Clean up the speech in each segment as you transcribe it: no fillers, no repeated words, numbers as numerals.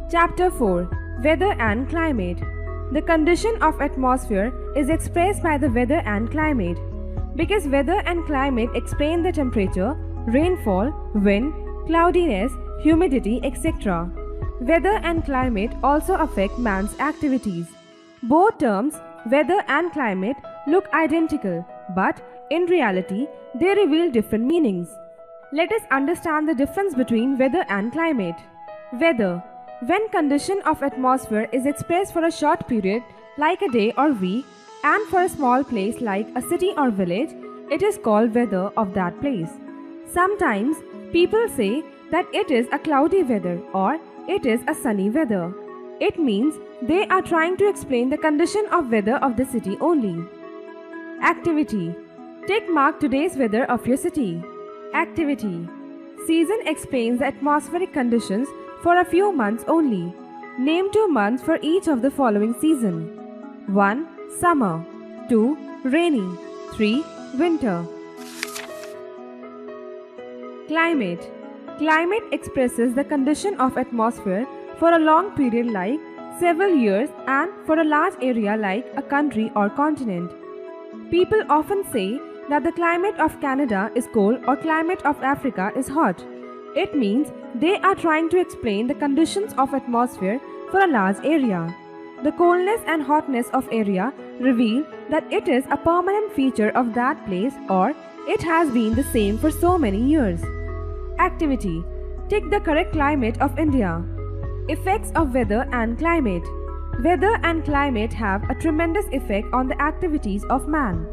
Chapter 4. Weather and Climate. The condition of atmosphere is expressed by the weather and climate. Because weather and climate explain the temperature, rainfall, wind, cloudiness, humidity, etc. Weather and climate also affect man's activities. Both terms, weather and climate, look identical, but in reality, they reveal different meanings. Let us understand the difference between weather and climate. Weather. When condition of atmosphere is expressed for a short period, like a day or week, and for a small place like a city or village, it is called weather of that place. Sometimes people say that it is a cloudy weather or it is a sunny weather. It means they are trying to explain the condition of weather of the city only. Activity. Tick mark today's weather of your city. Activity. Season explains the atmospheric conditions for a few months only. Name 2 months for each of the following season. 1. Summer. 2. Rainy. 3. Winter. Climate. Climate expresses the condition of atmosphere for a long period like several years and for a large area like a country or continent. People often say that the climate of Canada is cold or climate of Africa is hot. It means they are trying to explain the conditions of atmosphere for a large area. The coldness and hotness of area reveal that it is a permanent feature of that place or it has been the same for so many years. Activity. Tick the correct climate of India. Effects of weather and climate. Weather and climate have a tremendous effect on the activities of man.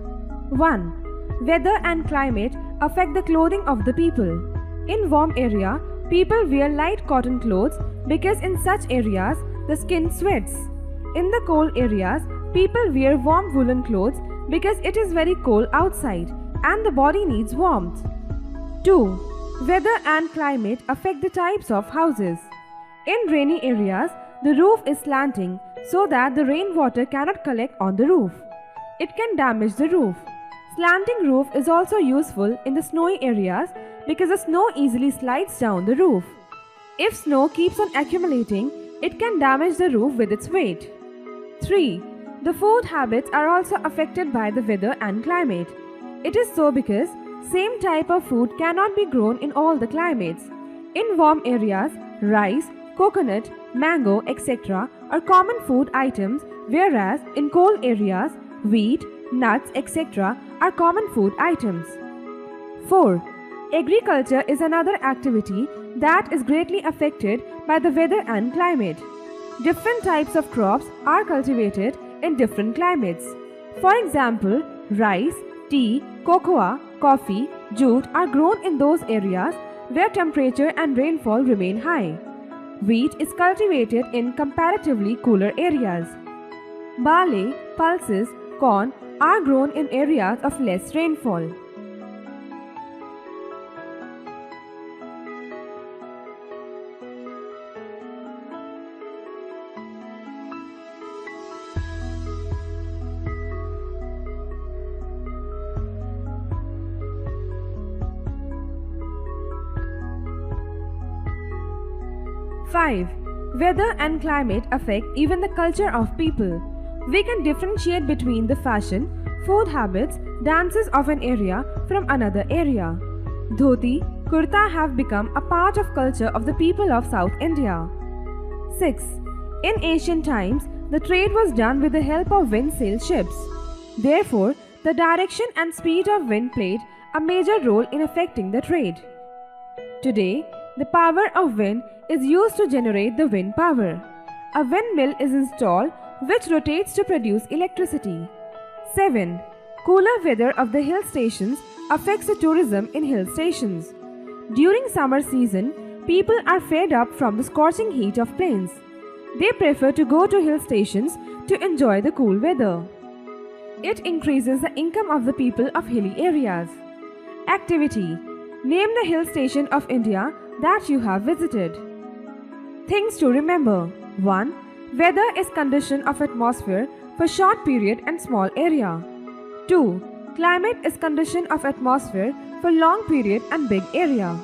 1. Weather and climate affect the clothing of the people. In warm area, people wear light cotton clothes because in such areas, the skin sweats. In the cold areas, people wear warm woolen clothes because it is very cold outside and the body needs warmth. 2. Weather and climate affect the types of houses. In rainy areas, the roof is slanting so that the rainwater cannot collect on the roof. It can damage the roof. Slanting roof is also useful in the snowy areas because the snow easily slides down the roof. If snow keeps on accumulating, it can damage the roof with its weight. 3. The food habits are also affected by the weather and climate. It is so because same type of food cannot be grown in all the climates. In warm areas, rice, coconut, mango, etc. are common food items, whereas in cold areas, wheat, nuts, etc. are common food items. 4. Agriculture is another activity that is greatly affected by the weather and climate. Different types of crops are cultivated in different climates. For example, rice, tea, cocoa, coffee, jute are grown in those areas where temperature and rainfall remain high. Wheat is cultivated in comparatively cooler areas. Barley, pulses, corn are grown in areas of less rainfall. Five. Weather and climate affect even the culture of people. We can differentiate between the fashion, food habits, dances of an area from another area. Dhoti, kurta have become a part of culture of the people of South India. 6. In ancient times, the trade was done with the help of wind sail ships. Therefore, the direction and speed of wind played a major role in affecting the trade. Today, the power of wind is used to generate the wind power. A windmill is installed which rotates to produce electricity. 7. Cooler weather of the hill stations affects the tourism in hill stations. During summer season, people are fed up from the scorching heat of plains. They prefer to go to hill stations to enjoy the cool weather. It increases the income of the people of hilly areas. Activity. Name the hill station of India that you have visited. Things to remember. 1. Weather is condition of atmosphere for short period and small area. 2. Climate is condition of atmosphere for long period and big area.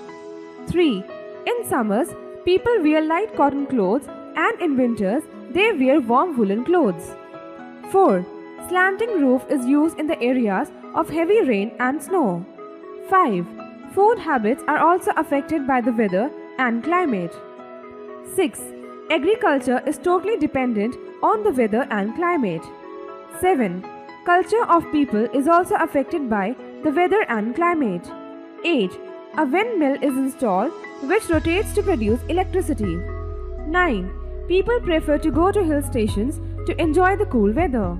3. In summers, people wear light cotton clothes and in winters they wear warm woolen clothes. 4. Slanting roof is used in the areas of heavy rain and snow. 5. Food habits are also affected by the weather and climate. 6. Agriculture is totally dependent on the weather and climate. 7. Culture of people is also affected by the weather and climate. 8. A windmill is installed which rotates to produce electricity. 9. People prefer to go to hill stations to enjoy the cool weather.